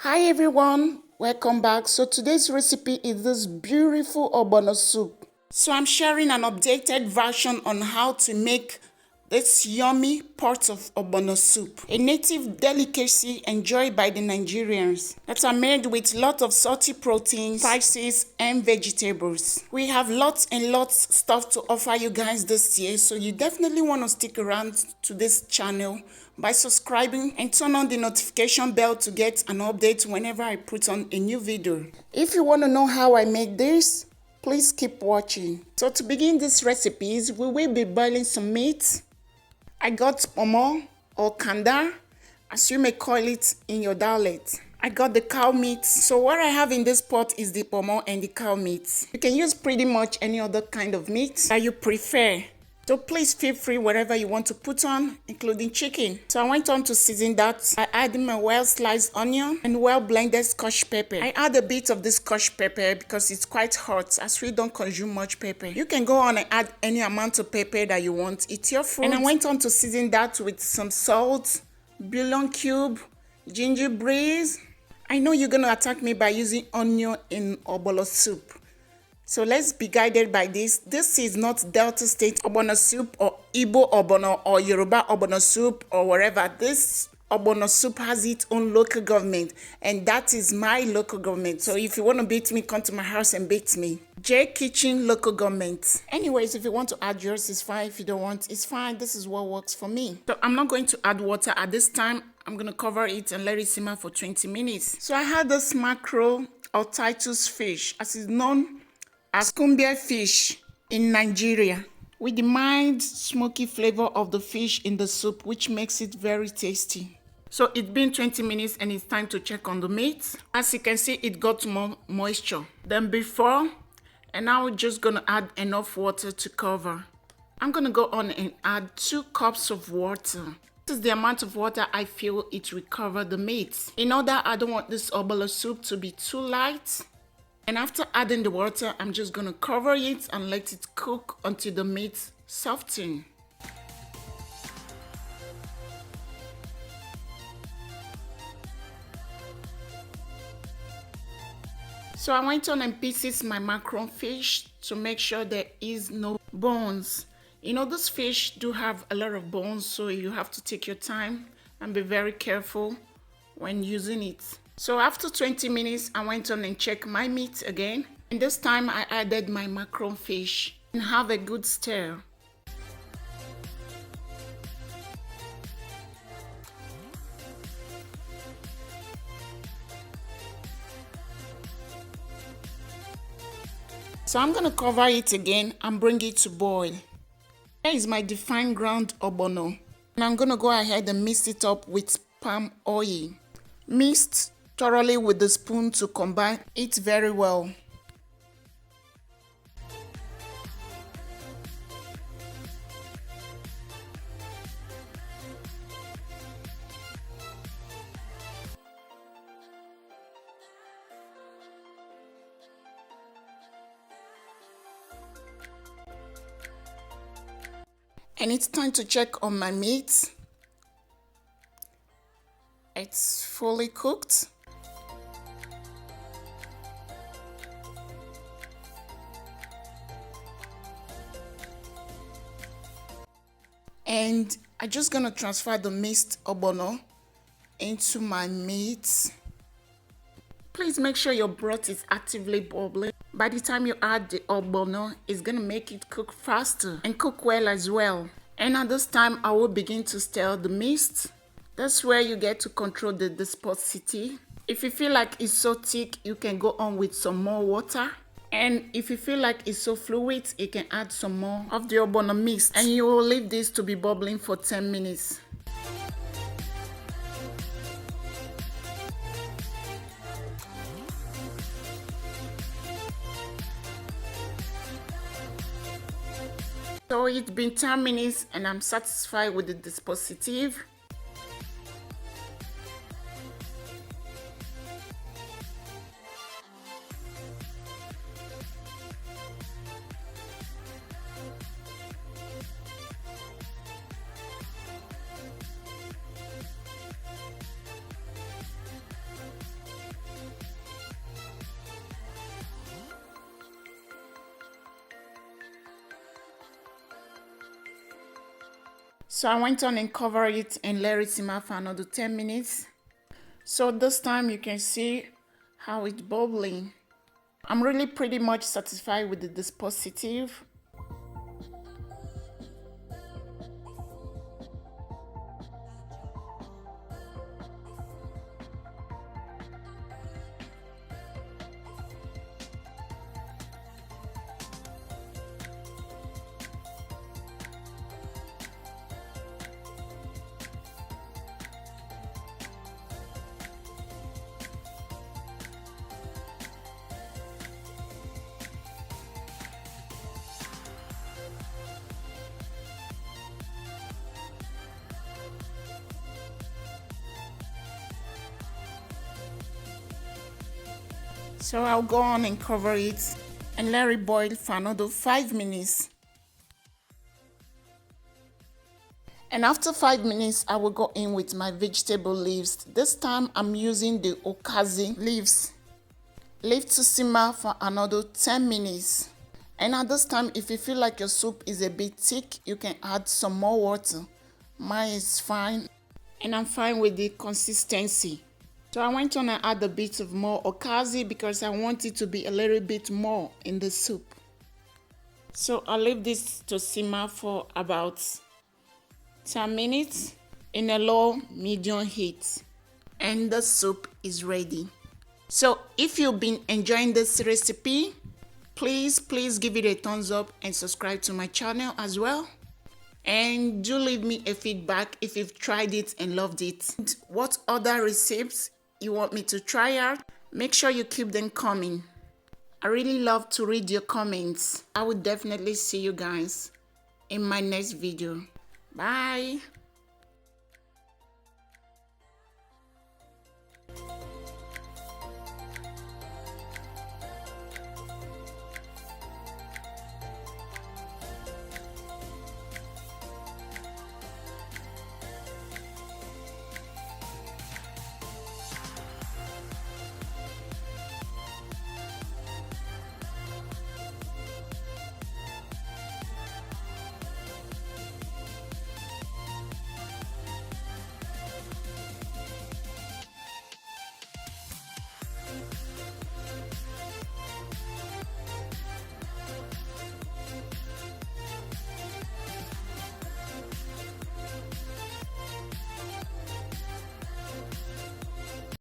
Hi everyone, welcome back. So today's recipe is this beautiful Ogbono soup. So I'm sharing an updated version on how to make this yummy pot of Ogbono soup, a native delicacy enjoyed by the Nigerians that are made with lots of salty proteins, spices, and vegetables. We have lots and lots stuff to offer you guys this year, so you definitely want to stick around to this channel by subscribing and turn on the notification bell to get an update whenever I put on a new video. If you want to know how I make this, please keep watching. So to begin these recipes, we will be boiling some meat. I got pomo or kanda, as you may call it in your dialect. I got the cow meat. So what I have in this pot is the pomo and the cow meat. You can use pretty much any other kind of meat that you prefer. So please feel free whatever you want to put on, including chicken. So I went on to season that. I added my well-sliced onion and well-blended scotch pepper. I add a bit of this scotch pepper because it's quite hot, as we don't consume much pepper. You can go on and add any amount of pepper that you want. It's your fruit. And I went on to season that with some salt, bouillon cube, ginger breeze. I know you're going to attack me by using onion in Ogbono soup. So let's be guided by this. This is not Delta State Ogbono soup or Igbo Ogbono or Yoruba Ogbono soup or wherever. This Ogbono soup has its own local government, and that is my local government. So if you want to beat me, come to my house and beat me. J Kitchen local government. Anyways, if you want to add yours, it's fine. If you don't want, it's fine. This is what works for me. So I'm not going to add water at this time. I'm going to cover it and let it simmer for 20 minutes. So I had this mackerel or Titus fish, as is known as cumbia fish in Nigeria, with the mild smoky flavor of the fish in the soup, which makes it very tasty. So it's been 20 minutes and it's time to check on the meat. As you can see, it got more moisture than before, and now we're just gonna add enough water to cover. I'm gonna go on and add 2 cups of water. This is the amount of water I feel it will cover the meat. In order, I don't want this Ogbono soup to be too light. And after adding the water, I'm just going to cover it and let it cook until the meat softens. So I went on and pieces my mackerel fish to make sure there is no bones. You know, this fish do have a lot of bones, so you have to take your time and be very careful when using it. So after 20 minutes, I went on and checked my meat again. And this time I added my mackerel fish and have a good stir. So I'm going to cover it again and bring it to boil. Here is my defined ground Ogbono. And I'm going to go ahead and mix it up with palm oil. Mixed thoroughly with the spoon to combine it very well. And it's time to check on my meat. It's fully cooked. And I'm just going to transfer the mixed Ogbono into my meat. Please make sure your broth is actively bubbling. By the time you add the Ogbono, it's going to make it cook faster and cook well as well. And at this time, I will begin to stir the mix. That's where you get to control the viscosity. If you feel like it's so thick, you can go on with some more water. And if you feel like it's so fluid, you can add some more of the Ogbono mix. And you will leave this to be bubbling for 10 minutes. So it's been 10 minutes and I'm satisfied with the dispositive. So I went on and covered it and let it simmer for another 10 minutes. So this time you can see how it's bubbling. I'm really pretty much satisfied with the dispositive. So I'll go on and cover it and let it boil for another 5 minutes. And after 5 minutes, I will go in with my vegetable leaves. This time I'm using the okazi leaves. Leave to simmer for another 10 minutes. And at this time, if you feel like your soup is a bit thick, you can add some more water. Mine is fine, and I'm fine with the consistency. So I went on and add a bit of more okazi because I want it to be a little bit more in the soup. So I'll leave this to simmer for about 10 minutes in a low medium heat, and the soup is ready. So if you've been enjoying this recipe, please give it a thumbs up and subscribe to my channel as well. And do leave me a feedback if you've tried it and loved it. And what other recipes you want me to try out? Make sure you keep them coming. I really love to read your comments. I will definitely see you guys in my next video. Bye.